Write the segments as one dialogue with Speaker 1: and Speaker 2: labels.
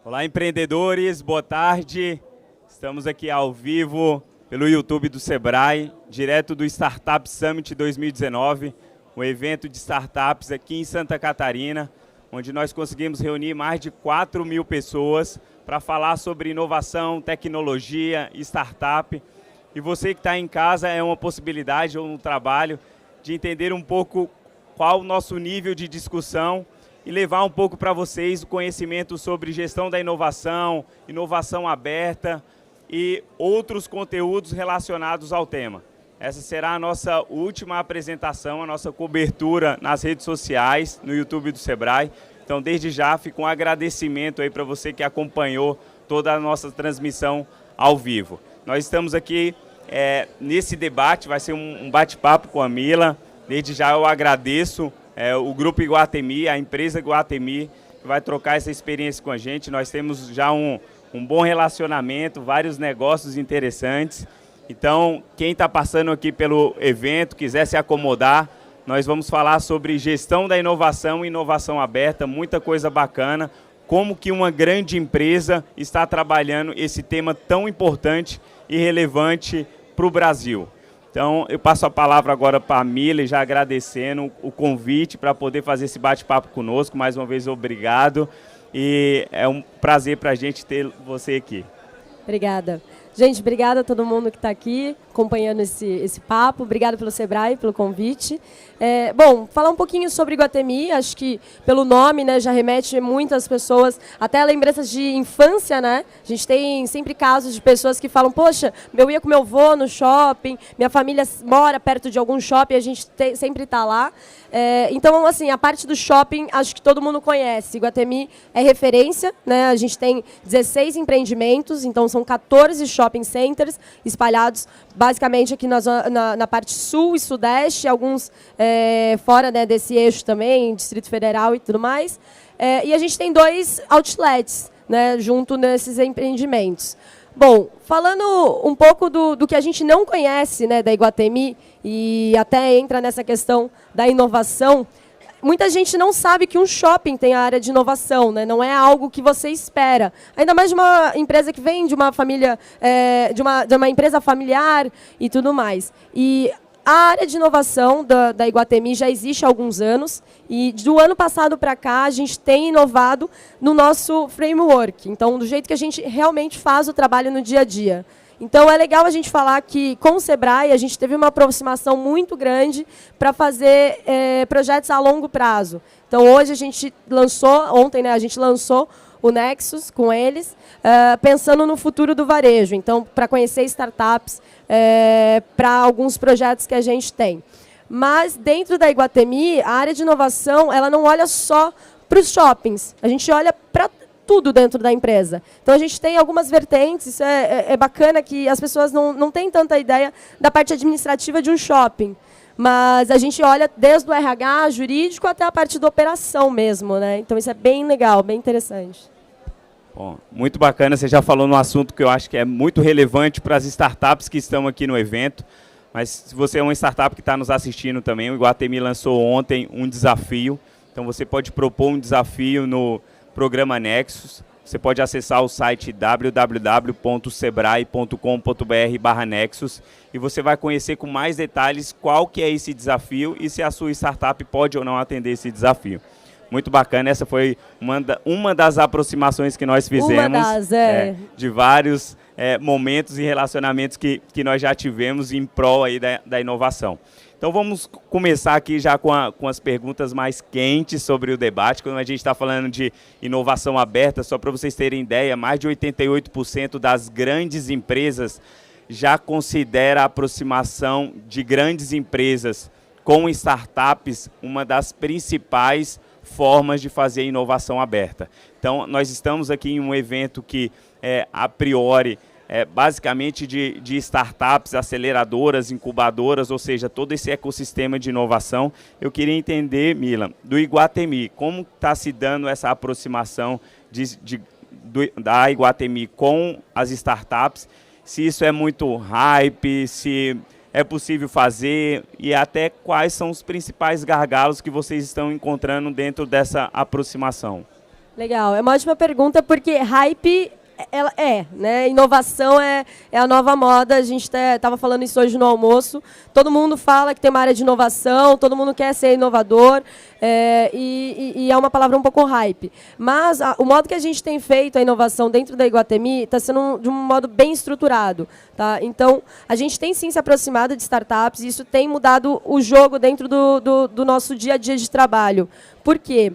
Speaker 1: Olá, empreendedores, boa tarde. Estamos aqui ao vivo pelo YouTube do Sebrae, direto do Startup Summit 2019, um evento de startups aqui em Santa Catarina, onde nós conseguimos reunir mais de 4.000 pessoas para falar sobre inovação, tecnologia, startup. E você que está em casa, é uma possibilidade ou um trabalho de entender um pouco qual o nosso nível de discussão e levar um pouco para vocês o conhecimento sobre gestão da inovação, inovação aberta e outros conteúdos relacionados ao tema. Essa será a nossa última apresentação, a nossa cobertura nas redes sociais, no YouTube do Sebrae. Então, desde já, fica um agradecimento aí para você que acompanhou toda a nossa transmissão ao vivo. Nós estamos aqui nesse debate, vai ser um bate-papo com a Mila. Desde já eu agradeço o Grupo Iguatemi, a empresa Iguatemi, que vai trocar essa experiência com a gente. Nós temos já um bom relacionamento, vários negócios interessantes. Então, quem está passando aqui pelo evento, quiser se acomodar, nós vamos falar sobre gestão da inovação e inovação aberta, muita coisa bacana, como que uma grande empresa está trabalhando esse tema tão importante e relevante para o Brasil. Então, eu passo a palavra agora para a Mila, já agradecendo o convite para poder fazer esse bate-papo conosco. Mais uma vez, obrigado. E é um prazer para a gente ter você aqui.
Speaker 2: Obrigada. Gente, obrigada a todo mundo que está aqui acompanhando esse papo. Obrigada pelo Sebrae, pelo convite. Bom, falar um pouquinho sobre Iguatemi, acho que pelo nome, né, já remete muitas pessoas, até a lembranças de infância, né? A gente tem sempre casos de pessoas que falam, poxa, eu ia com meu avô no shopping, minha família mora perto de algum shopping, a gente sempre está lá. Então, assim, a parte do shopping, acho que todo mundo conhece. Iguatemi é referência, né? A gente tem 16 empreendimentos, então são 14 shopping centers espalhados basicamente aqui na parte sul e sudeste, alguns fora, né, desse eixo também, Distrito Federal e tudo mais. E a gente tem 2 outlets, né, junto nesses empreendimentos. Bom, falando um pouco do que a gente não conhece, né, da Iguatemi, e até entra nessa questão da inovação, muita gente não sabe que um shopping tem a área de inovação, né? Não é algo que você espera. Ainda mais de uma empresa que vem de uma família, de uma empresa familiar e tudo mais. E a área de inovação da Iguatemi já existe há alguns anos e do ano passado para cá a gente tem inovado no nosso framework. Então, do jeito que a gente realmente faz o trabalho no dia a dia. Então, é legal a gente falar que, com o Sebrae, a gente teve uma aproximação muito grande para fazer projetos a longo prazo. Então, hoje a gente lançou, ontem, né, a gente lançou o Nexus com eles, pensando no futuro do varejo. Então, para conhecer startups, para alguns projetos que a gente tem. Mas, dentro da Iguatemi, a área de inovação, ela não olha só para os shoppings. A gente olha para tudo dentro da empresa. Então, a gente tem algumas vertentes, isso é bacana que as pessoas não têm tanta ideia da parte administrativa de um shopping. Mas a gente olha desde o RH, jurídico, até a parte da operação mesmo, né? Então, isso é bem legal, bem interessante.
Speaker 1: Bom, muito bacana, você já falou num assunto que eu acho que é muito relevante para as startups que estão aqui no evento. Mas se você é uma startup que está nos assistindo também, o Iguatemi lançou ontem um desafio. Então, você pode propor um desafio no Programa Nexus. Você pode acessar o site www.sebrae.com.br/nexus e você vai conhecer com mais detalhes qual que é esse desafio e se a sua startup pode ou não atender esse desafio. Muito bacana, essa foi uma das aproximações que nós fizemos de vários momentos e relacionamentos que nós já tivemos em prol aí da inovação. Então vamos começar aqui já com as perguntas mais quentes sobre o debate. Quando a gente está falando de inovação aberta, só para vocês terem ideia, mais de 88% das grandes empresas já considera a aproximação de grandes empresas com startups uma das principais formas de fazer inovação aberta. Então nós estamos aqui em um evento que a priori basicamente de startups, aceleradoras, incubadoras, ou seja, todo esse ecossistema de inovação. Eu queria entender, Mila, do Iguatemi, como está se dando essa aproximação da Iguatemi com as startups, se isso é muito hype, se é possível fazer e até quais são os principais gargalos que vocês estão encontrando dentro dessa aproximação.
Speaker 2: Legal, é uma ótima pergunta, porque hype ela né? Inovação é a nova moda. A gente estava falando isso hoje no almoço. Todo mundo fala que tem uma área de inovação, todo mundo quer ser inovador, e é uma palavra um pouco hype. Mas o modo que a gente tem feito a inovação dentro da Iguatemi está sendo de um modo bem estruturado. Tá? Então, a gente tem sim se aproximado de startups, e isso tem mudado o jogo dentro do nosso dia a dia de trabalho. Por quê?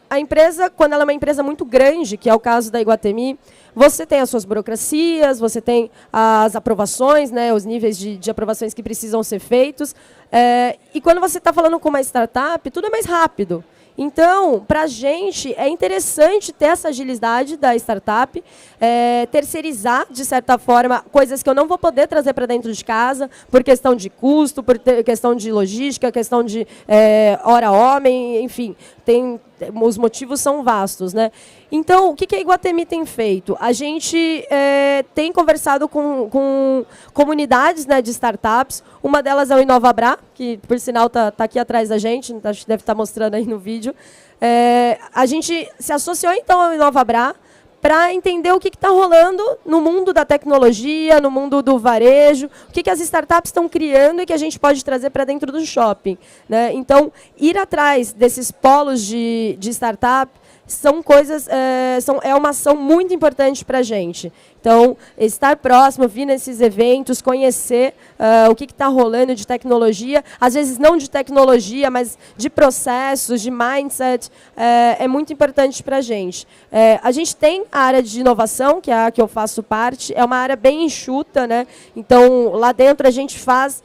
Speaker 2: A empresa, quando ela é uma empresa muito grande, que é o caso da Iguatemi, você tem as suas burocracias, você tem as aprovações, né, os níveis de aprovações que precisam ser feitos. E quando você está falando com uma startup, tudo é mais rápido. Então, para a gente, é interessante ter essa agilidade da startup, terceirizar, de certa forma, coisas que eu não vou poder trazer para dentro de casa, por questão de custo, por questão de logística, questão de hora-homem, enfim, os motivos são vastos, né? Então, o que a Iguatemi tem feito? A gente tem conversado com comunidades, né, de startups. Uma delas é o InovaBrá, que, por sinal, está aqui atrás da gente, acho que deve estar mostrando aí no vídeo. A gente se associou, então, ao InovaBrá para entender o que está rolando no mundo da tecnologia, no mundo do varejo, o que as startups estão criando e que a gente pode trazer para dentro do shopping, né? Então, ir atrás desses polos de startup são coisas, é uma ação muito importante para a gente. Então, estar próximo, vir nesses eventos, conhecer o que está rolando de tecnologia, às vezes não de tecnologia, mas de processos, de mindset, é muito importante para a gente. A gente tem a área de inovação, que é a que eu faço parte, é uma área bem enxuta, né? Então, lá dentro a gente faz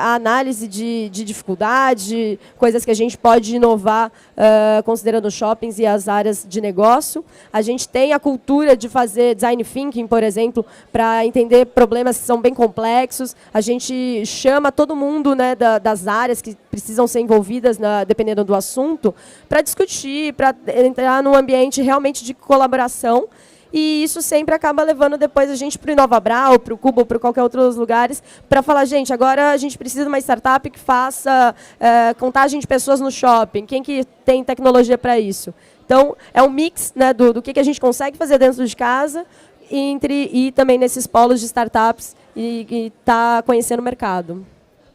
Speaker 2: a análise de dificuldade, coisas que a gente pode inovar considerando os shoppings e as áreas de negócio. A gente tem a cultura de fazer design thinking, por exemplo, para entender problemas que são bem complexos. A gente chama todo mundo, né, das áreas que precisam ser envolvidas, dependendo do assunto, para discutir, para entrar num ambiente realmente de colaboração. E isso sempre acaba levando depois a gente para o InovaBrá, ou para o Cubo, ou para qualquer outros lugares, para falar, gente, agora a gente precisa de uma startup que faça contagem de pessoas no shopping. Quem que tem tecnologia para isso? Então, é um mix, né, do que a gente consegue fazer dentro de casa e também nesses polos de startups e tá conhecendo o mercado.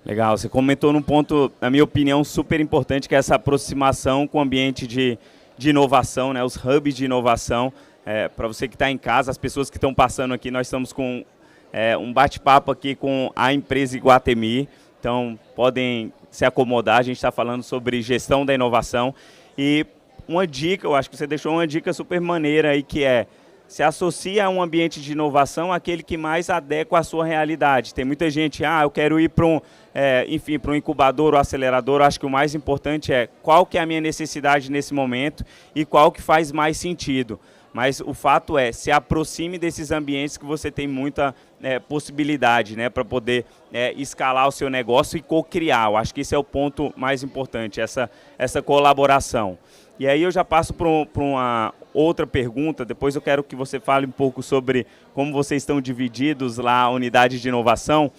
Speaker 1: Legal, você comentou num ponto, na minha opinião, super importante, que é essa aproximação com o ambiente de inovação, né, os hubs de inovação. Para você que está em casa, as pessoas que estão passando aqui, nós estamos com um bate-papo aqui com a empresa Iguatemi, então podem se acomodar, a gente está falando sobre gestão da inovação. E uma dica, eu acho que você deixou uma dica super maneira aí, que se associa a um ambiente de inovação aquele que mais adequa à sua realidade. Tem muita gente, eu quero ir para um incubador ou acelerador. Eu acho que o mais importante é qual que é a minha necessidade nesse momento e qual que faz mais sentido. Mas o fato se aproxime desses ambientes que você tem muita possibilidade, né, para poder escalar o seu negócio e co-criar. Eu acho que esse é o ponto mais importante, essa colaboração. E aí eu já passo para uma outra pergunta. Depois eu quero que você fale um pouco sobre como vocês estão divididos lá, a unidade de inovação.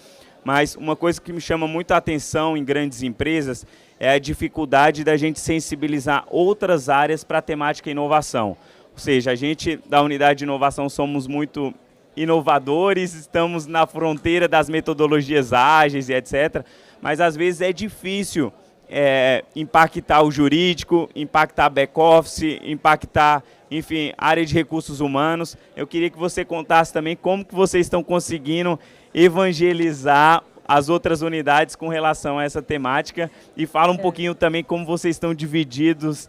Speaker 1: Mas uma coisa que me chama muito a atenção em grandes empresas é a dificuldade da gente sensibilizar outras áreas para a temática inovação. Ou seja, a gente da unidade de inovação somos muito inovadores, estamos na fronteira das metodologias ágeis e etc. Mas às vezes é difícil impactar o jurídico, impactar back-office, impactar, enfim, área de recursos humanos. Eu queria que você contasse também como que vocês estão conseguindo evangelizar as outras unidades com relação a essa temática e fala um pouquinho também como vocês estão divididos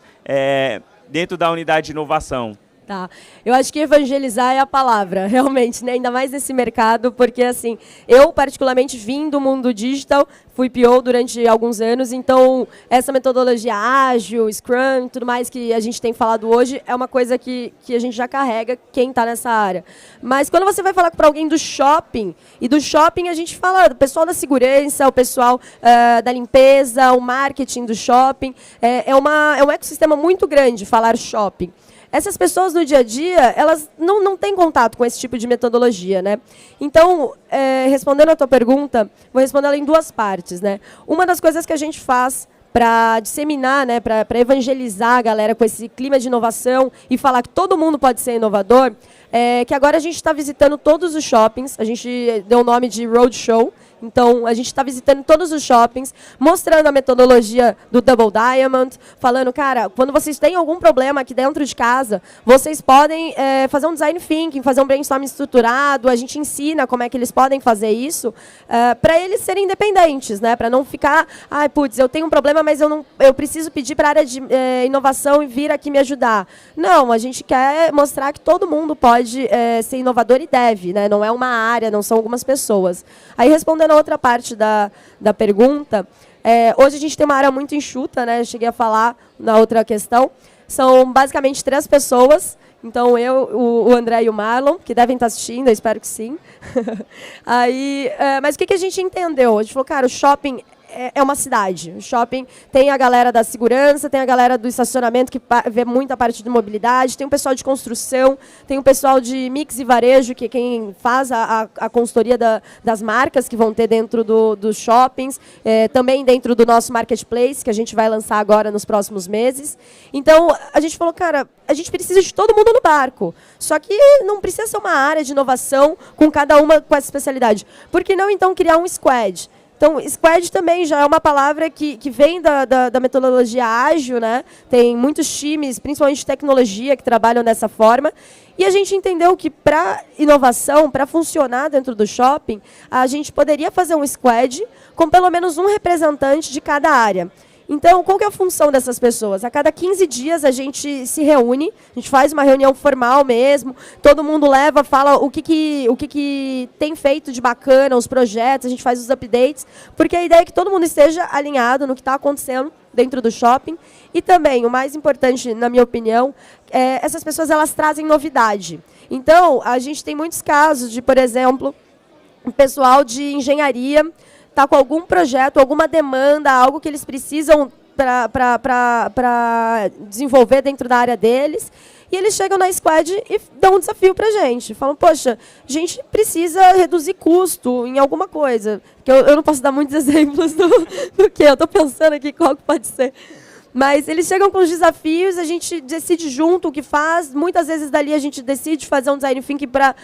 Speaker 1: dentro da unidade de inovação.
Speaker 2: Tá. Eu acho que evangelizar é a palavra, realmente, né? Ainda mais nesse mercado, porque assim, eu particularmente vim do mundo digital, fui PO durante alguns anos, então essa metodologia ágil, Scrum, tudo mais que a gente tem falado hoje, é uma coisa que a gente já carrega quem está nessa área. Mas quando você vai falar para alguém do shopping, e do shopping a gente fala do pessoal da segurança, o pessoal da limpeza, o marketing do shopping, é um ecossistema muito grande falar shopping. Essas pessoas no dia a dia, elas não têm contato com esse tipo de metodologia, né? Então, respondendo a tua pergunta, vou responder ela em duas partes, né? Uma das coisas que a gente faz para disseminar, né, para evangelizar a galera com esse clima de inovação e falar que todo mundo pode ser inovador, que agora a gente está visitando todos os shoppings, a gente deu o nome de Roadshow. Então, a gente está visitando todos os shoppings, mostrando a metodologia do Double Diamond, falando, cara, quando vocês têm algum problema aqui dentro de casa, vocês podem fazer um design thinking, fazer um brainstorming estruturado, a gente ensina como é que eles podem fazer isso, para eles serem independentes, né? Para não ficar, putz, eu tenho um problema, mas eu preciso pedir para a área de inovação e vir aqui me ajudar. Não, a gente quer mostrar que todo mundo pode ser inovador e deve, né? Não é uma área, não são algumas pessoas. Aí, respondendo a outra parte da pergunta, hoje a gente tem uma área muito enxuta, né? Eu cheguei a falar na outra questão. São basicamente 3 pessoas. Então, eu, o André e o Marlon, que devem estar assistindo, eu espero que sim. Mas o que a gente entendeu? A gente falou, cara, o shopping é uma cidade. O shopping tem a galera da segurança, tem a galera do estacionamento, que vê muita parte de mobilidade, tem o pessoal de construção, tem o pessoal de mix e varejo, que é quem faz a consultoria das marcas que vão ter dentro dos shoppings, também dentro do nosso marketplace, que a gente vai lançar agora nos próximos meses. Então, a gente falou, cara, a gente precisa de todo mundo no barco. Só que não precisa ser uma área de inovação com cada uma com essa especialidade. Por que não, então, criar um squad? Então, squad também já é uma palavra que vem da metodologia ágil, né? Tem muitos times, principalmente de tecnologia, que trabalham dessa forma. E a gente entendeu que, para inovação, para funcionar dentro do shopping, a gente poderia fazer um squad com pelo menos um representante de cada área. Então, qual que é a função dessas pessoas? A cada 15 dias a gente se reúne, a gente faz uma reunião formal mesmo, todo mundo leva, fala o que tem feito de bacana, os projetos, a gente faz os updates, porque a ideia é que todo mundo esteja alinhado no que está acontecendo dentro do shopping. E também, o mais importante, na minha opinião, essas pessoas elas trazem novidade. Então, a gente tem muitos casos de, por exemplo, o pessoal de engenharia está com algum projeto, alguma demanda, algo que eles precisam para desenvolver dentro da área deles, e eles chegam na squad e dão um desafio para a gente. Falam, poxa, a gente precisa reduzir custo em alguma coisa. Que eu não posso dar muitos exemplos do que eu estou pensando aqui, qual que pode ser. Mas eles chegam com os desafios, a gente decide junto o que faz. Muitas vezes dali a gente decide fazer um design thinking para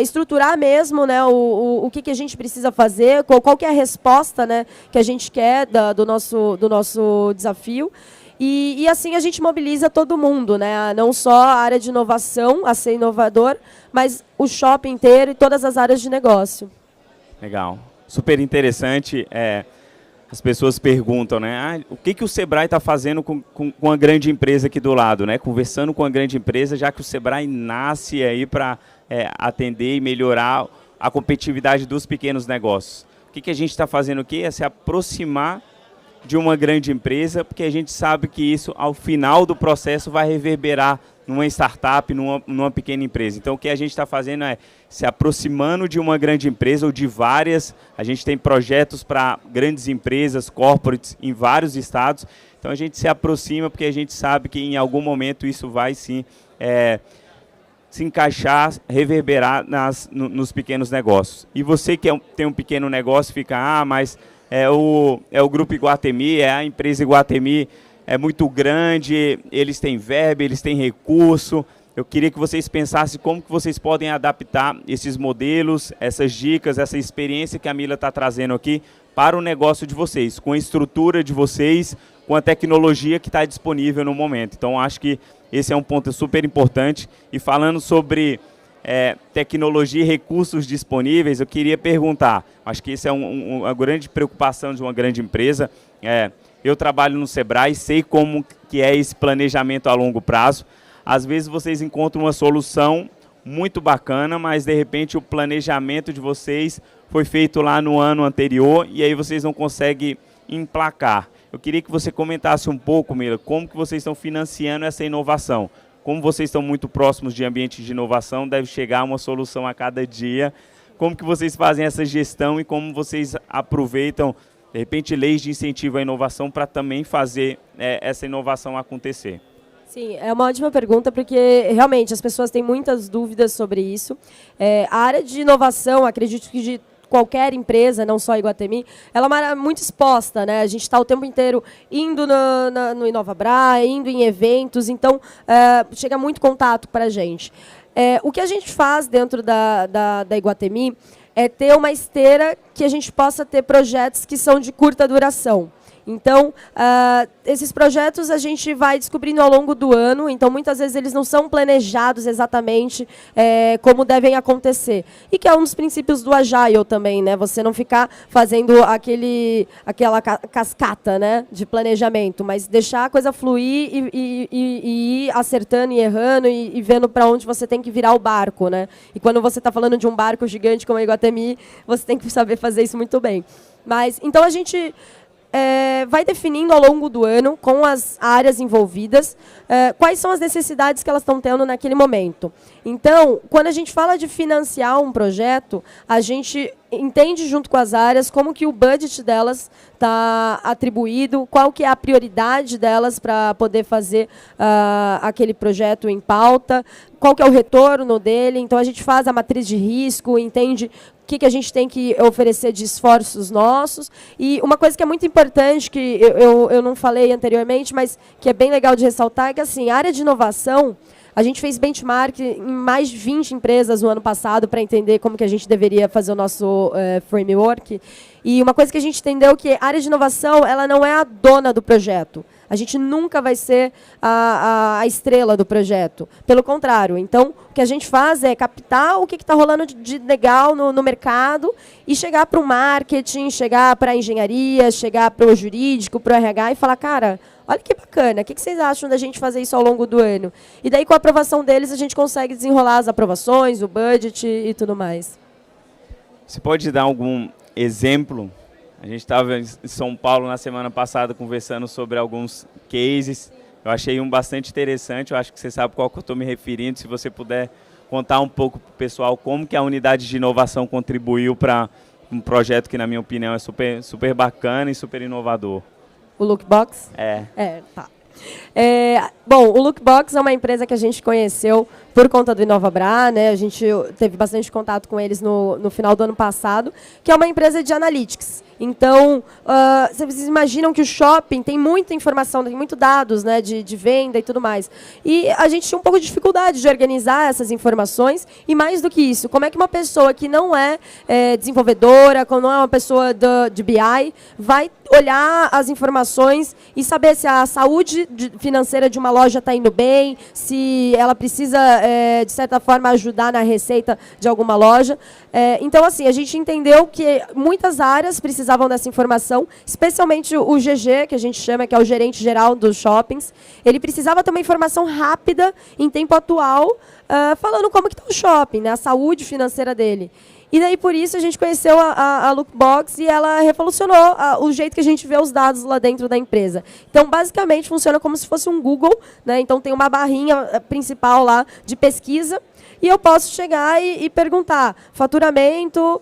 Speaker 2: estruturar mesmo, né, o que a gente precisa fazer, qual que é a resposta, né, que a gente quer do nosso desafio. E assim a gente mobiliza todo mundo, né, não só a área de inovação, a ser inovador, mas o shopping inteiro e todas as áreas de negócio.
Speaker 1: Legal. Super interessante. As pessoas perguntam, né, o que o Sebrae está fazendo com a grande empresa aqui do lado, né? Conversando com a grande empresa, já que o Sebrae nasce aí para atender e melhorar a competitividade dos pequenos negócios. O que a gente está fazendo aqui é se aproximar de uma grande empresa, porque a gente sabe que isso, ao final do processo, vai reverberar numa startup, numa pequena empresa. Então, o que a gente está fazendo é se aproximando de uma grande empresa ou de várias. A gente tem projetos para grandes empresas, corporates, em vários estados. Então, a gente se aproxima porque a gente sabe que, em algum momento, isso vai, sim, se encaixar, reverberar nos pequenos negócios. E você que tem um pequeno negócio, fica, mas é o Grupo Iguatemi, é a empresa Iguatemi, é muito grande, eles têm verba, eles têm recurso. Eu queria que vocês pensassem como que vocês podem adaptar esses modelos, essas dicas, essa experiência que a Mila está trazendo aqui para o negócio de vocês, com a estrutura de vocês, com a tecnologia que está disponível no momento. Então, acho que esse é um ponto super importante. E falando sobre tecnologia e recursos disponíveis, eu queria perguntar, acho que isso é uma grande preocupação de uma grande empresa. Eu trabalho no Sebrae, sei como que é esse planejamento a longo prazo. Às vezes vocês encontram uma solução muito bacana, mas de repente o planejamento de vocês foi feito lá no ano anterior e aí vocês não conseguem emplacar. Eu queria que você comentasse um pouco, Mila, como que vocês estão financiando essa inovação. Como vocês estão muito próximos de ambientes de inovação, deve chegar uma solução a cada dia. Como que vocês fazem essa gestão e como vocês aproveitam, de repente, leis de incentivo à inovação para também fazer essa inovação acontecer?
Speaker 2: Sim, é uma ótima pergunta, porque realmente as pessoas têm muitas dúvidas sobre isso. A área de inovação, acredito que de qualquer empresa, não só a Iguatemi, ela é muito exposta, né? A gente está o tempo inteiro indo no InovaBrá, indo em eventos, então chega muito contato para a gente. O que a gente faz dentro da Iguatemi é ter uma esteira que a gente possa ter projetos que são de curta duração. Então, esses projetos a gente vai descobrindo ao longo do ano, então muitas vezes eles não são planejados exatamente como devem acontecer. E que é um dos princípios do Agile também, né? Você não ficar fazendo aquela cascata, né, de planejamento, mas deixar a coisa fluir e ir acertando e errando e vendo para onde você tem que virar o barco, né? E quando você está falando de um barco gigante como a Iguatemi, você tem que saber fazer isso muito bem. Mas, então a gente vai definindo ao longo do ano, com as áreas envolvidas, quais são as necessidades que elas estão tendo naquele momento. Então, quando a gente fala de financiar um projeto, a gente entende junto com as áreas como que o budget delas está atribuído, qual que é a prioridade delas para poder fazer aquele projeto em pauta, qual que é o retorno dele. Então, a gente faz a matriz de risco, entende o que a gente tem que oferecer de esforços nossos. E uma coisa que é muito importante, que eu não falei anteriormente, mas que é bem legal de ressaltar, é que assim, a área de inovação, a gente fez benchmark em mais de 20 empresas no ano passado para entender como que a gente deveria fazer o nosso framework. E uma coisa que a gente entendeu é que a área de inovação ela não é a dona do projeto. A gente nunca vai ser a estrela do projeto. Pelo contrário. Então, o que a gente faz é captar o que está rolando de legal no mercado e chegar para o marketing, chegar para a engenharia, chegar para o jurídico, para o RH e falar, cara, olha que bacana, o que vocês acham da gente fazer isso ao longo do ano? E daí, com a aprovação deles, a gente consegue desenrolar as aprovações, o budget e tudo mais.
Speaker 1: Você pode dar algum exemplo? A gente estava em São Paulo na semana passada conversando sobre alguns cases. Eu achei um bastante interessante, eu acho que você sabe qual que eu estou me referindo. Se você puder contar um pouco para o pessoal como que a unidade de inovação contribuiu para um projeto que, na minha opinião, é super bacana e super inovador.
Speaker 2: O Lookbox? Tá. Bom, o Lookbox é uma empresa que a gente conheceu por conta do InovaBrá, né? A gente teve bastante contato com eles no final do ano passado, que é uma empresa de analytics. Então, vocês imaginam que o shopping tem muita informação, tem muitos dados, né, de venda e tudo mais. E a gente tinha um pouco de dificuldade de organizar essas informações. E mais do que isso, como é que uma pessoa que não é desenvolvedora, como não é uma pessoa de BI, vai olhar as informações e saber se a saúde financeira de uma loja está indo bem, se ela precisa, de certa forma, ajudar na receita de alguma loja. Então, assim, a gente entendeu que muitas áreas precisavam dessa informação, especialmente o GG, que a gente chama, que é o gerente geral dos shoppings. Ele precisava ter uma informação rápida, em tempo atual, falando como que está o shopping, né, a saúde financeira dele. E daí, por isso, a gente conheceu a Lookbox e ela revolucionou o jeito que a gente vê os dados lá dentro da empresa. Então, basicamente, funciona como se fosse um Google, né? Então, tem uma barrinha principal lá de pesquisa e eu posso chegar e perguntar faturamento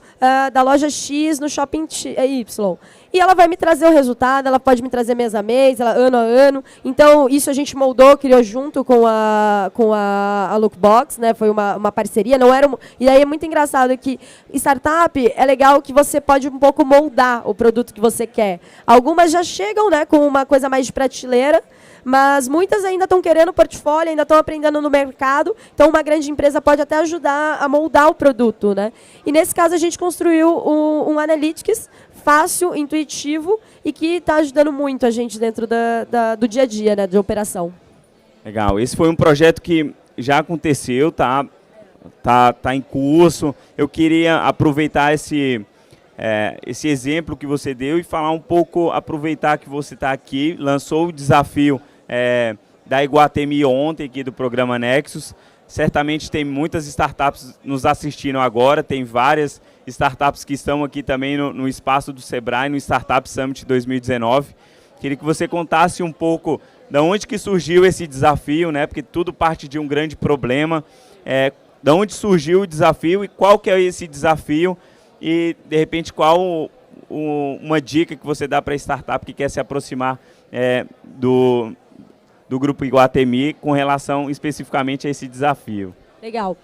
Speaker 2: da loja X no shopping Y. E ela vai me trazer o resultado, ela pode me trazer mês a mês, ano a ano. Então, isso a gente moldou, criou junto com a Lookbox, né? Foi uma parceria. Não era E aí é muito engraçado que startup é legal que você pode um pouco moldar o produto que você quer. Algumas já chegam, né, com uma coisa mais de prateleira, mas muitas ainda estão querendo portfólio, ainda estão aprendendo no mercado. Então, uma grande empresa pode até ajudar a moldar o produto, né? E, nesse caso, a gente construiu um Analytics fácil, intuitivo e que está ajudando muito a gente dentro do dia a dia, né, de operação.
Speaker 1: Legal. Esse foi um projeto que já aconteceu, tá em curso. Eu queria aproveitar esse exemplo que você deu e falar um pouco, aproveitar que você está aqui, lançou o desafio da Iguatemi ontem, aqui do programa Nexus. Certamente tem muitas startups nos assistindo agora, tem várias startups que estão aqui também no espaço do Sebrae, no Startup Summit 2019. Queria que você contasse um pouco de onde que surgiu esse desafio, né? Porque tudo parte de um grande problema. De onde surgiu o desafio e qual que é esse desafio e, de repente, qual uma dica que você dá para a startup que quer se aproximar do Grupo Iguatemi com relação especificamente a esse desafio.
Speaker 2: Legal.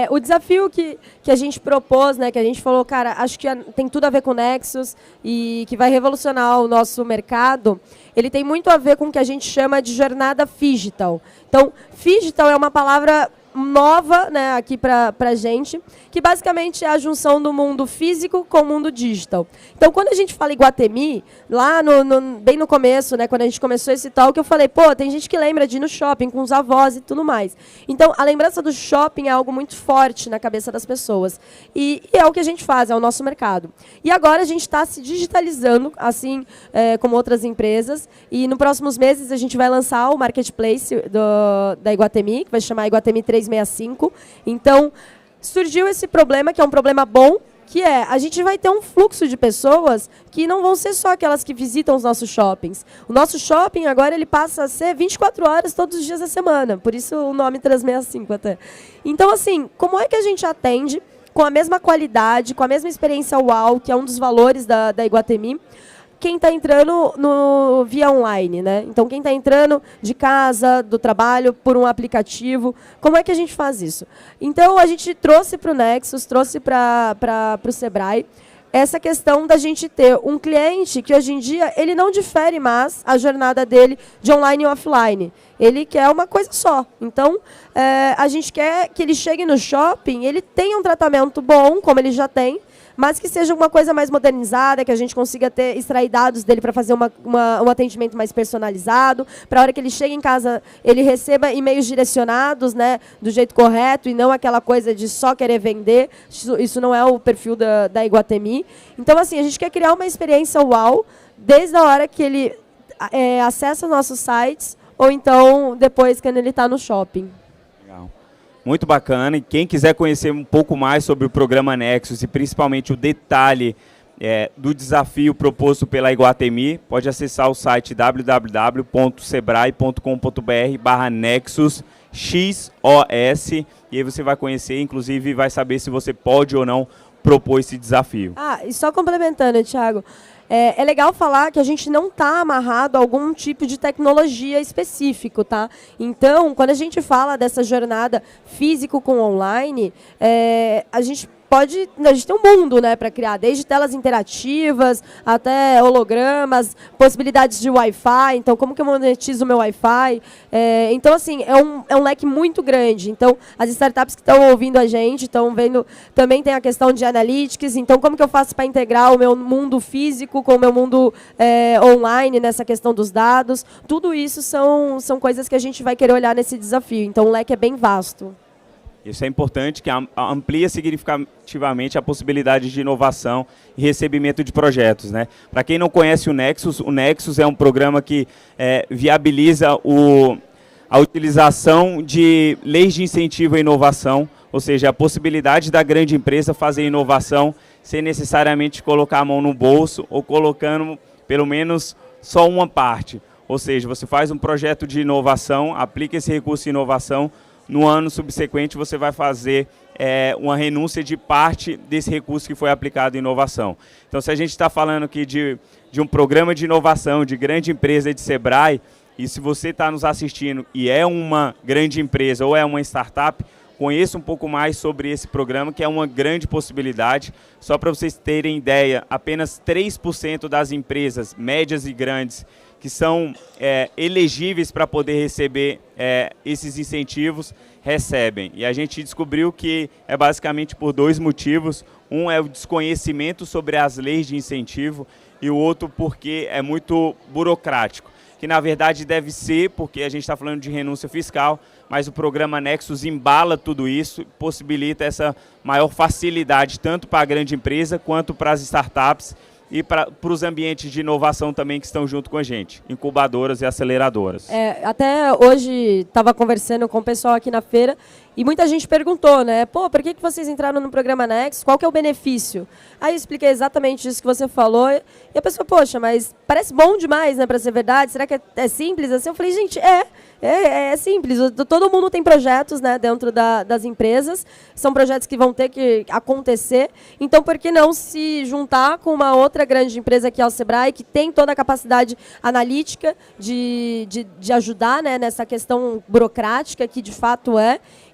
Speaker 2: O desafio que a gente propôs, né, que a gente falou, cara, acho que tem tudo a ver com o Nexus e que vai revolucionar o nosso mercado, ele tem muito a ver com o que a gente chama de jornada phygital. Então, phygital é uma palavra nova, né, aqui para a gente, que basicamente é a junção do mundo físico com o mundo digital. Então, quando a gente fala Iguatemi, lá bem no começo, né, quando a gente começou esse talk, eu falei, pô, tem gente que lembra de ir no shopping com os avós e tudo mais. Então, a lembrança do shopping é algo muito forte na cabeça das pessoas. E é o que a gente faz, é o nosso mercado. E agora a gente está se digitalizando, assim como outras empresas, e nos próximos meses a gente vai lançar o marketplace da Iguatemi, que vai se chamar Iguatemi 365. Então, surgiu esse problema, que é um problema bom, que a gente vai ter um fluxo de pessoas que não vão ser só aquelas que visitam os nossos shoppings. O nosso shopping agora ele passa a ser 24 horas todos os dias da semana, por isso o nome 365 até. Então, assim, como é que a gente atende com a mesma qualidade, com a mesma experiência UAU, que é um dos valores da Iguatemi, quem está entrando via online, né? Então, quem está entrando de casa, do trabalho, por um aplicativo, como é que a gente faz isso? Então, a gente trouxe para o Nexus, trouxe para o Sebrae, essa questão da gente ter um cliente que, hoje em dia, ele não difere mais a jornada dele de online e offline. Ele quer uma coisa só. Então, a gente quer que ele chegue no shopping, ele tenha um tratamento bom, como ele já tem, mas que seja uma coisa mais modernizada, que a gente consiga extrair dados dele para fazer um atendimento mais personalizado, para a hora que ele chega em casa, ele receba e-mails direcionados, né, do jeito correto, e não aquela coisa de só querer vender. Isso não é o perfil da Iguatemi. Então, assim, a gente quer criar uma experiência uau, desde a hora que ele acessa nossos sites, ou então depois quando ele está no shopping.
Speaker 1: Muito bacana, e quem quiser conhecer um pouco mais sobre o programa Nexus e principalmente o detalhe do desafio proposto pela Iguatemi, pode acessar o site www.sebrae.com.br/Nexus XOS, e aí você vai conhecer, inclusive vai saber se você pode ou não propor esse desafio.
Speaker 2: E só complementando, Thiago, é legal falar que a gente não está amarrado a algum tipo de tecnologia específico, tá? Então, quando a gente fala dessa jornada físico com online, a gente tem um mundo, né, para criar, desde telas interativas até hologramas, possibilidades de Wi-Fi. Então, como que eu monetizo o meu Wi-Fi? Então, assim, é um leque muito grande. Então, as startups que estão ouvindo a gente estão vendo, também tem a questão de analytics. Então, como que eu faço para integrar o meu mundo físico com o meu mundo online nessa questão dos dados? Tudo isso são coisas que a gente vai querer olhar nesse desafio. Então, o leque é bem vasto.
Speaker 1: Isso é importante, que amplia significativamente a possibilidade de inovação e recebimento de projetos, né? Para quem não conhece o Nexus é um programa que viabiliza a utilização de leis de incentivo à inovação, ou seja, a possibilidade da grande empresa fazer inovação sem necessariamente colocar a mão no bolso ou colocando pelo menos só uma parte. Ou seja, você faz um projeto de inovação, aplica esse recurso de inovação, no ano subsequente você vai fazer uma renúncia de parte desse recurso que foi aplicado em inovação. Então, se a gente está falando aqui de um programa de inovação, de grande empresa de Sebrae, e se você está nos assistindo e é uma grande empresa ou é uma startup, conheça um pouco mais sobre esse programa, que é uma grande possibilidade. Só para vocês terem ideia, apenas 3% das empresas médias e grandes que são elegíveis para poder receber esses incentivos, recebem. E a gente descobriu que é basicamente por dois motivos. Um é o desconhecimento sobre as leis de incentivo e o outro porque é muito burocrático. Que na verdade deve ser, porque a gente está falando de renúncia fiscal, mas o programa Nexus embala tudo isso, possibilita essa maior facilidade tanto para a grande empresa quanto para as startups e para os ambientes de inovação também que estão junto com a gente, incubadoras e aceleradoras.
Speaker 2: Até hoje estava conversando com o pessoal aqui na feira e muita gente perguntou, né? Pô, por que vocês entraram no programa Nexus? Qual que é o benefício? Aí eu expliquei exatamente isso que você falou e a pessoa, poxa, mas parece bom demais, né, para ser verdade? Será que é simples assim? Eu falei, gente, é simples. Todo mundo tem projetos, né, dentro das empresas. São projetos que vão ter que acontecer. Então, por que não se juntar com uma outra grande empresa que é o Sebrae, que tem toda a capacidade analítica de ajudar, né, nessa questão burocrática, que de fato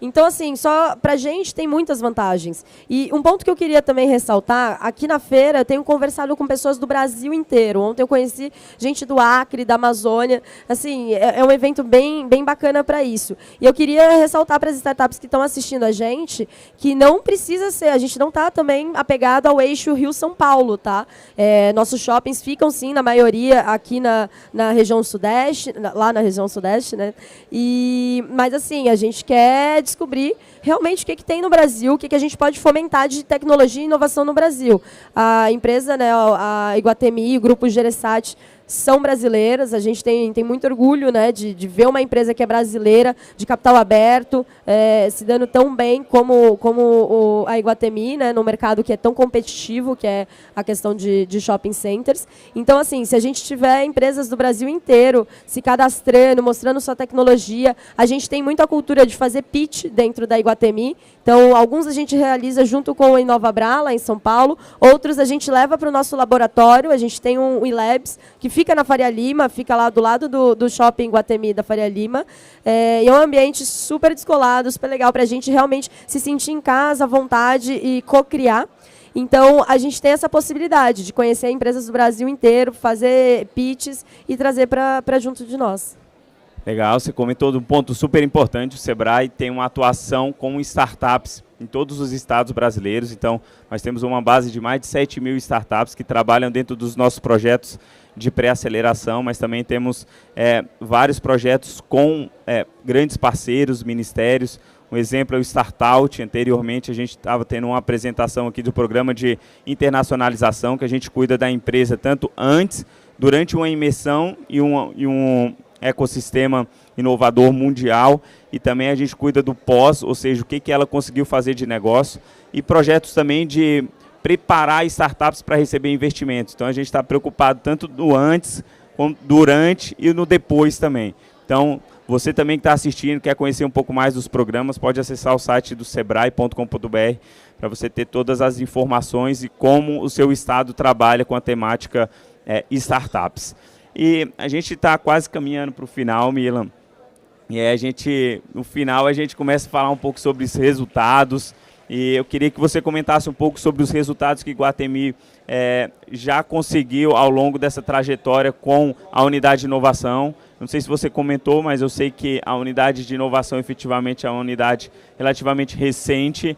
Speaker 2: Então, assim, só pra gente tem muitas vantagens. E um ponto que eu queria também ressaltar, aqui na feira eu tenho conversado com pessoas do Brasil inteiro. Ontem eu conheci gente do Acre, da Amazônia. Assim, é um evento bem bacana para isso. E eu queria ressaltar para as startups que estão assistindo a gente que não precisa ser, a gente não está também apegado ao eixo Rio-São Paulo, tá? Nossos shoppings ficam, sim, na maioria aqui na região sudeste, lá na região sudeste, né? Mas, assim, a gente quer descobrir realmente o que tem no Brasil, o que a gente pode fomentar de tecnologia e inovação no Brasil. A empresa, né, a Iguatemi, o Grupo Geresat, são brasileiras, a gente tem muito orgulho, né, de ver uma empresa que é brasileira, de capital aberto, se dando tão bem como a Iguatemi, né, no mercado que é tão competitivo, que é a questão de shopping centers. Então, assim, se a gente tiver empresas do Brasil inteiro se cadastrando, mostrando sua tecnologia, a gente tem muito a cultura de fazer pitch dentro da Iguatemi. Então, alguns a gente realiza junto com a Inovabra, lá em São Paulo, outros a gente leva para o nosso laboratório, a gente tem um eLabs, que fica na Faria Lima, fica lá do lado do shopping Iguatemi da Faria Lima, e é um ambiente super descolado, super legal para a gente realmente se sentir em casa, à vontade e co-criar. Então, a gente tem essa possibilidade de conhecer empresas do Brasil inteiro, fazer pitches e trazer para junto de nós.
Speaker 1: Legal, você comentou de um ponto super importante. O Sebrae tem uma atuação com startups em todos os estados brasileiros. Então, nós temos uma base de mais de 7.000 startups que trabalham dentro dos nossos projetos de pré-aceleração, mas também temos vários projetos com grandes parceiros, ministérios. Um exemplo é o Startout. Anteriormente, a gente estava tendo uma apresentação aqui do programa de internacionalização, que a gente cuida da empresa tanto antes, durante uma imersão e um ecossistema inovador mundial, e também a gente cuida do pós, ou seja, o que ela conseguiu fazer de negócio, e projetos também de preparar startups para receber investimentos. Então a gente está preocupado tanto no antes, como durante e no depois também. Então você também que está assistindo, quer conhecer um pouco mais dos programas, pode acessar o site do sebrae.com.br para você ter todas as informações e como o seu estado trabalha com a temática startups. E a gente está quase caminhando para o final, Milan. E aí no final a gente começa a falar um pouco sobre os resultados. E eu queria que você comentasse um pouco sobre os resultados que Iguatemi já conseguiu ao longo dessa trajetória com a unidade de inovação. Não sei se você comentou, mas eu sei que a unidade de inovação efetivamente é uma unidade relativamente recente.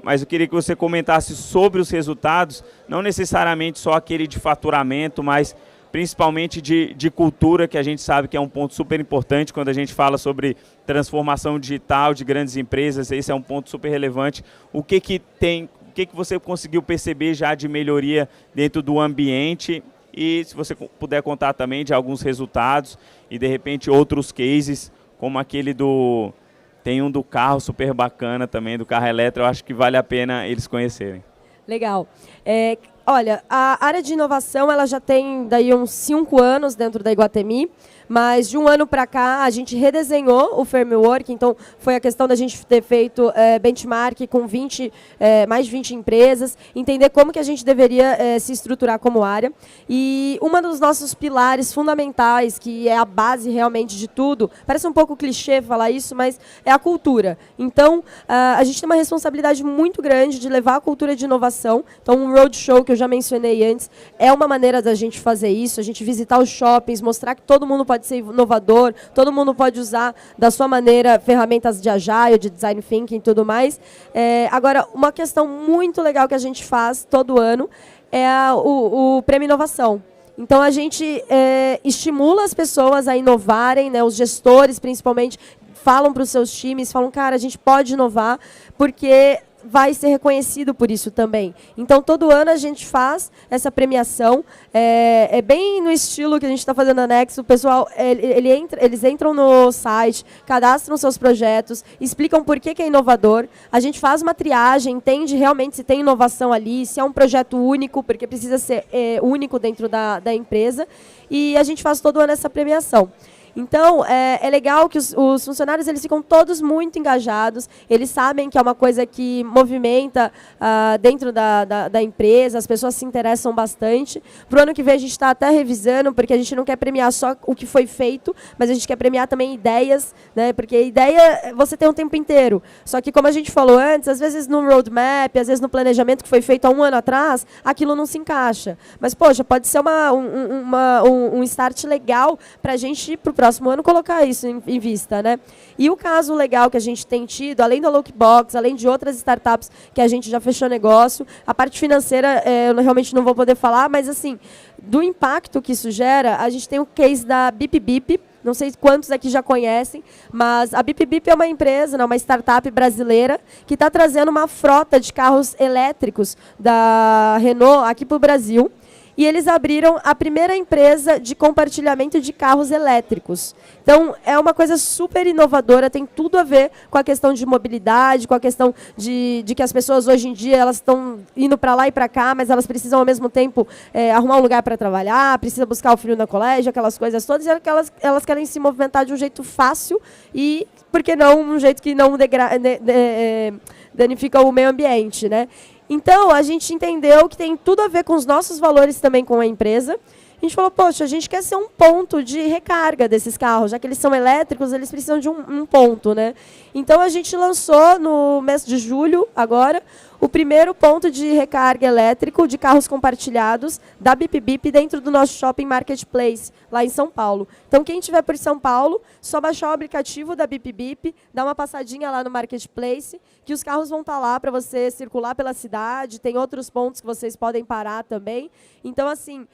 Speaker 1: Mas eu queria que você comentasse sobre os resultados, não necessariamente só aquele de faturamento, mas principalmente de cultura, que a gente sabe que é um ponto super importante quando a gente fala sobre transformação digital de grandes empresas. Esse é um ponto super relevante. O que você conseguiu perceber já de melhoria dentro do ambiente? E se você puder contar também de alguns resultados e, de repente, outros cases, como aquele tem um do carro super bacana também, do carro elétrico, eu acho que vale a pena eles conhecerem.
Speaker 2: Legal. Olha, a área de inovação ela já tem daí uns 5 anos dentro da Iguatemi, mas de um ano para cá a gente redesenhou o framework. Então foi a questão da gente ter feito benchmark com mais de 20 empresas, entender como que a gente deveria se estruturar como área. E um dos nossos pilares fundamentais, que é a base realmente de tudo, parece um pouco clichê falar isso, mas é a cultura. Então a gente tem uma responsabilidade muito grande de levar a cultura de inovação. Então um roadshow que eu já mencionei antes é uma maneira da gente fazer isso, a gente visitar os shoppings, mostrar que todo mundo pode ser inovador, todo mundo pode usar da sua maneira ferramentas de agile, de design thinking e tudo mais. Agora, uma questão muito legal que a gente faz todo ano é o Prêmio Inovação. Então, a gente estimula as pessoas a inovarem, né, os gestores, principalmente, falam para os seus times, falam, cara, a gente pode inovar, porque vai ser reconhecido por isso também. Então, todo ano a gente faz essa premiação. É bem no estilo que a gente está fazendo na Nexo. O pessoal, eles entram no site, cadastram seus projetos, explicam por que é inovador. A gente faz uma triagem, entende realmente se tem inovação ali, se é um projeto único, porque precisa ser único dentro da empresa. E a gente faz todo ano essa premiação. Então, é legal que os funcionários eles ficam todos muito engajados, eles sabem que é uma coisa que movimenta dentro da empresa, as pessoas se interessam bastante. Para o ano que vem a gente está até revisando, porque a gente não quer premiar só o que foi feito, mas a gente quer premiar também ideias, né? Porque ideia você tem um tempo inteiro. Só que, como a gente falou antes, às vezes no roadmap, às vezes no planejamento que foi feito há um ano atrás, aquilo não se encaixa. Mas, poxa, pode ser um start legal para a gente, para o próximo ano, colocar isso em vista, né? E o caso legal que a gente tem tido, além da Lookbox, além de outras startups que a gente já fechou negócio, a parte financeira eu realmente não vou poder falar, mas assim, do impacto que isso gera, a gente tem o case da Bip Bip. Não sei quantos aqui já conhecem, mas a Bip Bip é uma empresa, uma startup brasileira, que está trazendo uma frota de carros elétricos da Renault aqui para o Brasil. E eles abriram a primeira empresa de compartilhamento de carros elétricos. Então, é uma coisa super inovadora, tem tudo a ver com a questão de mobilidade, com a questão de que as pessoas hoje em dia elas estão indo para lá e para cá, mas elas precisam ao mesmo tempo arrumar um lugar para trabalhar, precisam buscar o filho no colégio, aquelas coisas todas, e elas querem se movimentar de um jeito fácil e, por que não, um jeito que não danifica o meio ambiente, né? Então, a gente entendeu que tem tudo a ver com os nossos valores também com a empresa. A gente falou, poxa, a gente quer ser um ponto de recarga desses carros, já que eles são elétricos, eles precisam de um ponto, né? Então, a gente lançou no mês de julho, agora, o primeiro ponto de recarga elétrico de carros compartilhados da Bip Bip dentro do nosso Shopping Marketplace, lá em São Paulo. Então, quem estiver por São Paulo, só baixar o aplicativo da Bip Bip, dar uma passadinha lá no Marketplace, que os carros vão estar lá para você circular pela cidade, tem outros pontos que vocês podem parar também. Então, assim,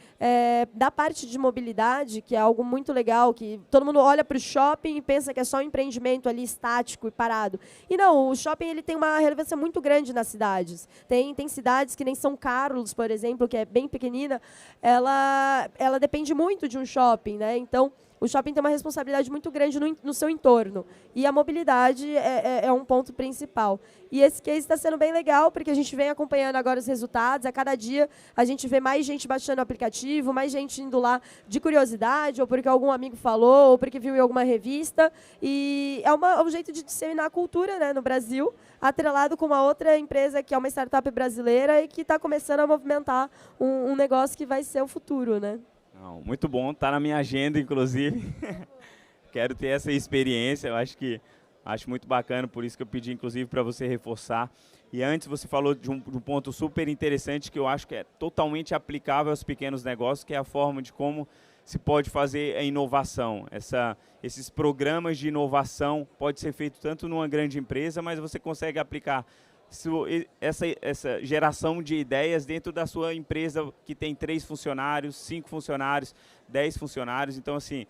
Speaker 2: da parte de mobilidade, que é algo muito legal, que todo mundo olha para o shopping e pensa que é só um empreendimento ali estático e parado. E não, o shopping ele tem uma relevância muito grande nas cidades. Tem cidades que nem São Carlos, por exemplo, que é bem pequenina, ela depende muito de um shopping, né? Então, o shopping tem uma responsabilidade muito grande no seu entorno. E a mobilidade é um ponto principal. E esse case está sendo bem legal, porque a gente vem acompanhando agora os resultados. A cada dia a gente vê mais gente baixando o aplicativo, mais gente indo lá de curiosidade, ou porque algum amigo falou, ou porque viu em alguma revista. E é um jeito de disseminar a cultura, né, no Brasil, atrelado com uma outra empresa que é uma startup brasileira e que está começando a movimentar um negócio que vai ser o futuro, né?
Speaker 1: Não, muito bom, está na minha agenda, inclusive. Quero ter essa experiência, eu acho muito bacana, por isso que eu pedi, inclusive, para você reforçar. E antes você falou de um ponto super interessante que eu acho que é totalmente aplicável aos pequenos negócios, que é a forma de como se pode fazer a inovação. Esses programas de inovação pode ser feito tanto numa grande empresa, mas você consegue aplicar essa geração de ideias dentro da sua empresa que tem 3 funcionários, 5 funcionários, 10 funcionários. Então, assim,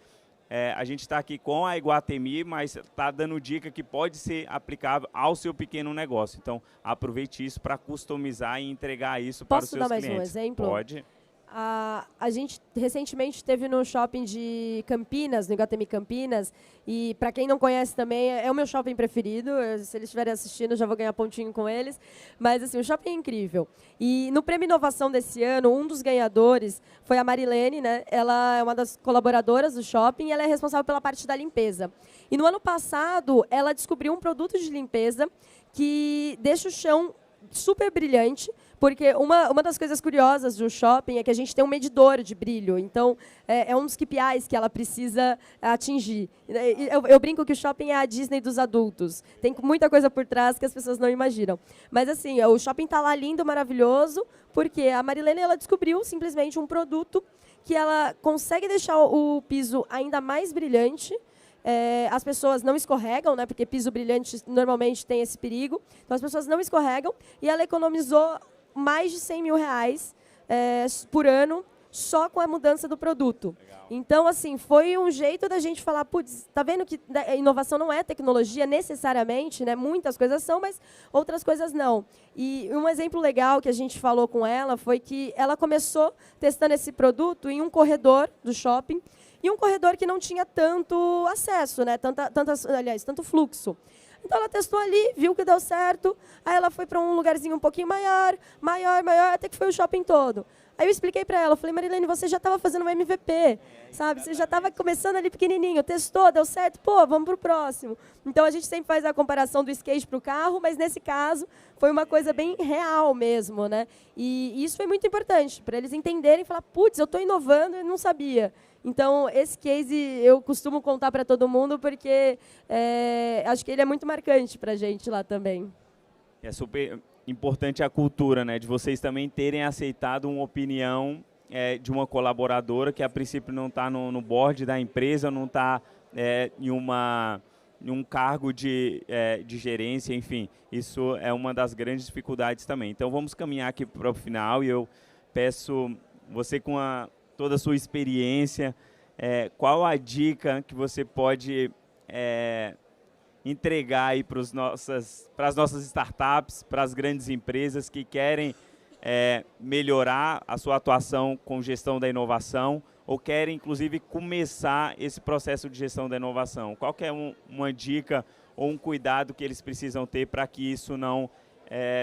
Speaker 1: a gente está aqui com a Iguatemi, mas está dando dica que pode ser aplicável ao seu pequeno negócio. Então, aproveite isso para customizar e entregar isso para os seus clientes.
Speaker 2: Posso dar mais um exemplo?
Speaker 1: Pode.
Speaker 2: A gente recentemente esteve no shopping de Campinas, no Iguatemi Campinas, e para quem não conhece também, é o meu shopping preferido. Se eles estiverem assistindo, já vou ganhar pontinho com eles. Mas assim, o shopping é incrível. E no Prêmio Inovação desse ano, um dos ganhadores foi a Marilene, né? Ela é uma das colaboradoras do shopping e ela é responsável pela parte da limpeza. E no ano passado, ela descobriu um produto de limpeza que deixa o chão super brilhante, porque uma das coisas curiosas do shopping é que a gente tem um medidor de brilho, então é um dos KPIs que ela precisa atingir. Eu brinco que o shopping é a Disney dos adultos, tem muita coisa por trás que as pessoas não imaginam. Mas assim, o shopping está lá lindo, maravilhoso, porque a Marilene ela descobriu simplesmente um produto que ela consegue deixar o piso ainda mais brilhante. As pessoas não escorregam, né, porque piso brilhante normalmente tem esse perigo. Então, as pessoas não escorregam e ela economizou mais de 100 mil reais por ano só com a mudança do produto. Legal. Então, assim, foi um jeito da gente falar, putz, tá vendo que a inovação não é tecnologia necessariamente, né? Muitas coisas são, mas outras coisas não. E um exemplo legal que a gente falou com ela foi que ela começou testando esse produto em um corredor do shopping, e um corredor que não tinha tanto acesso, né? Tanto fluxo. Então ela testou ali, viu que deu certo, aí ela foi para um lugarzinho um pouquinho maior, até que foi o shopping todo. Aí eu expliquei para ela, falei, Marilene, você já estava fazendo um MVP, sabe? Você já estava começando ali pequenininho, testou, deu certo, pô, vamos para o próximo. Então a gente sempre faz a comparação do skate para o carro, mas nesse caso foi uma coisa bem real mesmo, né? E isso foi muito importante, para eles entenderem e falar, putz, eu estou inovando e não sabia. Então, esse case eu costumo contar para todo mundo, porque acho que ele é muito marcante para a gente lá também.
Speaker 1: É super importante a cultura, né, de vocês também terem aceitado uma opinião de uma colaboradora que a princípio não está no board da empresa, não está em um cargo de gerência, enfim, isso é uma das grandes dificuldades também. Então vamos caminhar aqui para o final e eu peço você com toda a sua experiência, qual a dica que você pode entregar aí para as nossas startups, para as grandes empresas que querem melhorar a sua atuação com gestão da inovação ou querem, inclusive, começar esse processo de gestão da inovação? Qual que é uma dica ou um cuidado que eles precisam ter para que isso não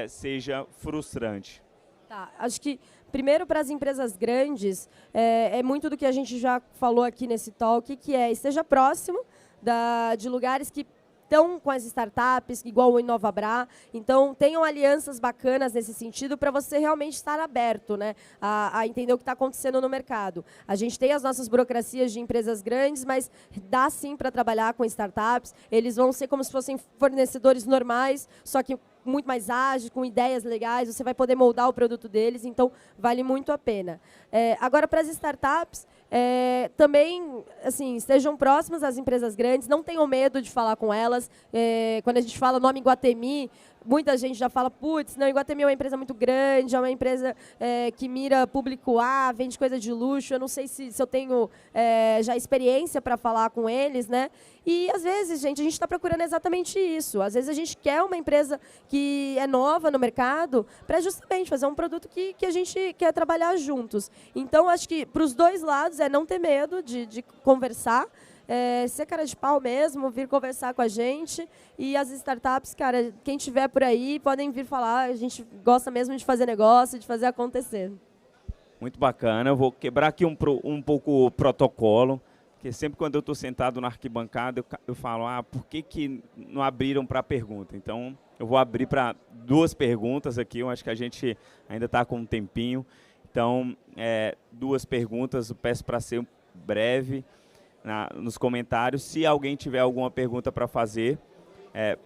Speaker 1: seja frustrante?
Speaker 2: Tá, acho que, primeiro, para as empresas grandes, é muito do que a gente já falou aqui nesse talk, que esteja próximo de lugares que estão com as startups, igual o InovaBrá. Então, tenham alianças bacanas nesse sentido para você realmente estar aberto, né, a entender o que está acontecendo no mercado. A gente tem as nossas burocracias de empresas grandes, mas dá sim para trabalhar com startups. Eles vão ser como se fossem fornecedores normais, só que muito mais ágeis, com ideias legais, você vai poder moldar o produto deles, então vale muito a pena. Agora, para as startups, também assim, estejam próximas às empresas grandes, não tenham medo de falar com elas. Quando a gente fala nome Iguatemi, muita gente já fala, putz, não, Iguatemi é uma empresa muito grande, é uma empresa que mira público A, vende coisa de luxo, eu não sei se eu tenho já experiência para falar com eles, né? E, às vezes, gente, a gente está procurando exatamente isso. Às vezes, a gente quer uma empresa que é nova no mercado para justamente fazer um produto que a gente quer trabalhar juntos. Então, acho que, para os dois lados, não ter medo de conversar, ser cara de pau mesmo, vir conversar com a gente. E as startups, cara, quem tiver por aí, podem vir falar. A gente gosta mesmo de fazer negócio, de fazer acontecer.
Speaker 1: Muito bacana. Eu vou quebrar aqui um pouco o protocolo, porque sempre quando eu estou sentado na arquibancada, eu falo, por que não abriram para pergunta? Então, eu vou abrir para 2 perguntas aqui. Eu acho que a gente ainda está com um tempinho. Então, 2 perguntas, eu peço para ser breve nos comentários. Se alguém tiver alguma pergunta para fazer,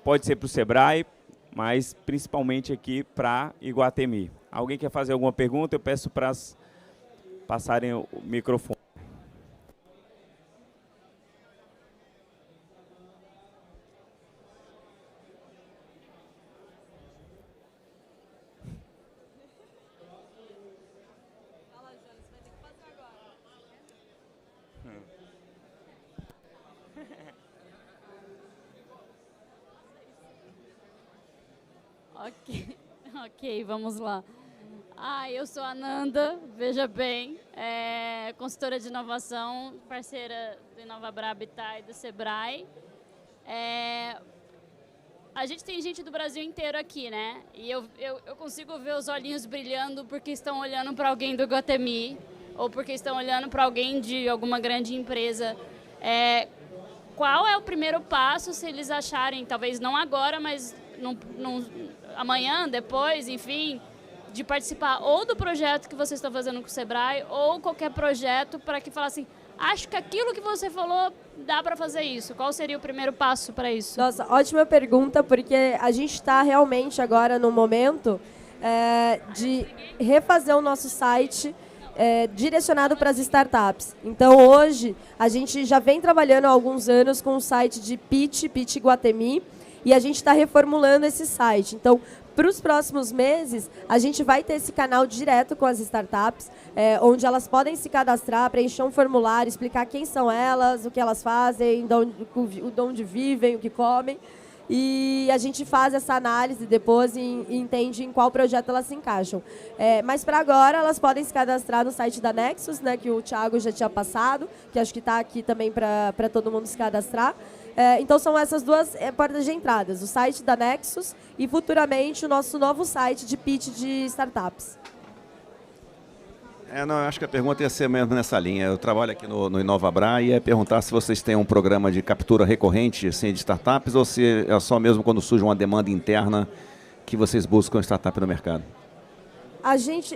Speaker 1: pode ser para o Sebrae, mas principalmente aqui para Iguatemi. Alguém quer fazer alguma pergunta? Eu peço para passarem o microfone.
Speaker 3: Ok, vamos lá. Eu sou a Nanda, veja bem, consultora de inovação, parceira do InovaBrá Habitat e do Sebrae. A gente tem gente do Brasil inteiro aqui, né? E eu consigo ver os olhinhos brilhando porque estão olhando para alguém do Iguatemi ou porque estão olhando para alguém de alguma grande empresa. Qual é o primeiro passo se eles acharem, talvez não agora, mas amanhã, depois, enfim, de participar ou do projeto que vocês estão fazendo com o Sebrae ou qualquer projeto para que falassem, acho que aquilo que você falou dá para fazer isso. Qual seria o primeiro passo para isso?
Speaker 2: Nossa, ótima pergunta, porque a gente está realmente agora no momento de refazer o nosso site direcionado para as startups. Então, hoje, a gente já vem trabalhando há alguns anos com o site de Pitch Iguatemi, e a gente está reformulando esse site. Então, para os próximos meses, a gente vai ter esse canal direto com as startups, onde elas podem se cadastrar, preencher um formulário, explicar quem são elas, o que elas fazem, de onde vivem, o que comem. e a gente faz essa análise depois e entende em qual projeto elas se encaixam. Mas para agora elas podem se cadastrar no site da Nexus, né, que o Thiago já tinha passado, que acho que está aqui também para todo mundo se cadastrar. Então são essas duas portas de entradas, o site da Nexus e futuramente o nosso novo site de pitch de startups.
Speaker 4: Não, eu acho que a pergunta ia ser mesmo nessa linha. Eu trabalho aqui no InovaBra e ia perguntar se vocês têm um programa de captura recorrente assim, de startups ou se é só mesmo quando surge uma demanda interna que vocês buscam startup no mercado.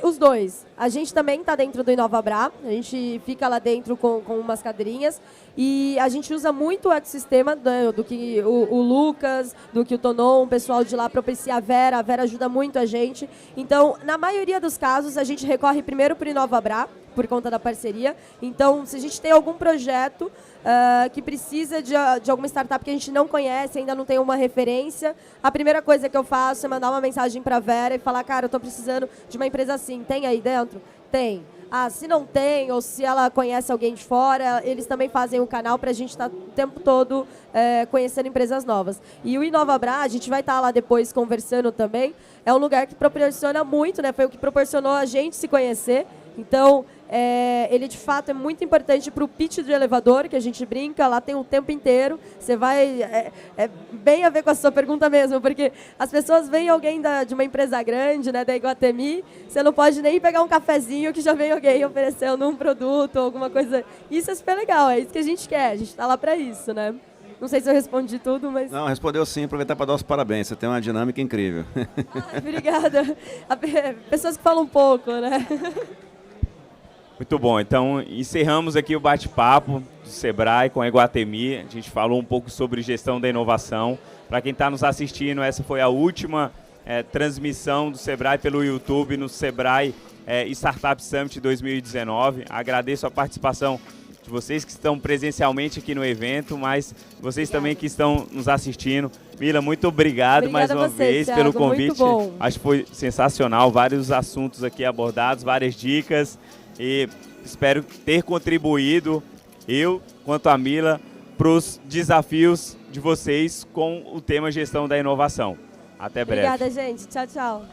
Speaker 2: Os dois. A gente também está dentro do InovaBra, a gente fica lá dentro com umas cadeirinhas e a gente usa muito o ecossistema do que o Lucas, do que o Tonon, o pessoal de lá propicia a Vera ajuda muito a gente. Então, na maioria dos casos, a gente recorre primeiro para o InovaBra, por conta da parceria. Então, se a gente tem algum projeto que precisa de alguma startup que a gente não conhece, ainda não tem uma referência, a primeira coisa que eu faço é mandar uma mensagem para a Vera e falar, cara, eu estou precisando de uma empresa assim, tem aí dentro? Tem. Se não tem, ou se ela conhece alguém de fora, eles também fazem um canal para a gente estar o tempo todo conhecendo empresas novas. E o InovaBra, a gente vai estar lá depois conversando também, é um lugar que proporciona muito, né? Foi o que proporcionou a gente se conhecer. Então, ele de fato é muito importante para o pitch de elevador, que a gente brinca, lá tem o tempo inteiro. Você vai... É bem a ver com a sua pergunta mesmo, porque as pessoas veem alguém de uma empresa grande, né, da Iguatemi, você não pode nem pegar um cafezinho que já vem alguém oferecendo um produto ou alguma coisa. Isso é super legal, é isso que a gente quer, a gente está lá para isso, né? Não sei se eu respondi tudo, mas...
Speaker 4: Não, respondeu sim. Aproveitar para dar os parabéns. Você tem uma dinâmica incrível.
Speaker 2: Obrigada. Pessoas que falam pouco, né?
Speaker 1: Muito bom, então encerramos aqui o bate-papo do Sebrae com a Iguatemi. A gente falou um pouco sobre gestão da inovação. Para quem está nos assistindo, essa foi a última transmissão do Sebrae pelo YouTube no Sebrae Startup Summit 2019. Agradeço a participação de vocês que estão presencialmente aqui no evento, mas vocês também que estão nos assistindo. Mila, muito obrigado mais uma vez pelo convite. Acho que foi sensacional, vários assuntos aqui abordados, várias dicas. E espero ter contribuído, eu quanto a Mila, para os desafios de vocês com o tema gestão da inovação. Até breve.
Speaker 2: Obrigada, gente. Tchau, tchau.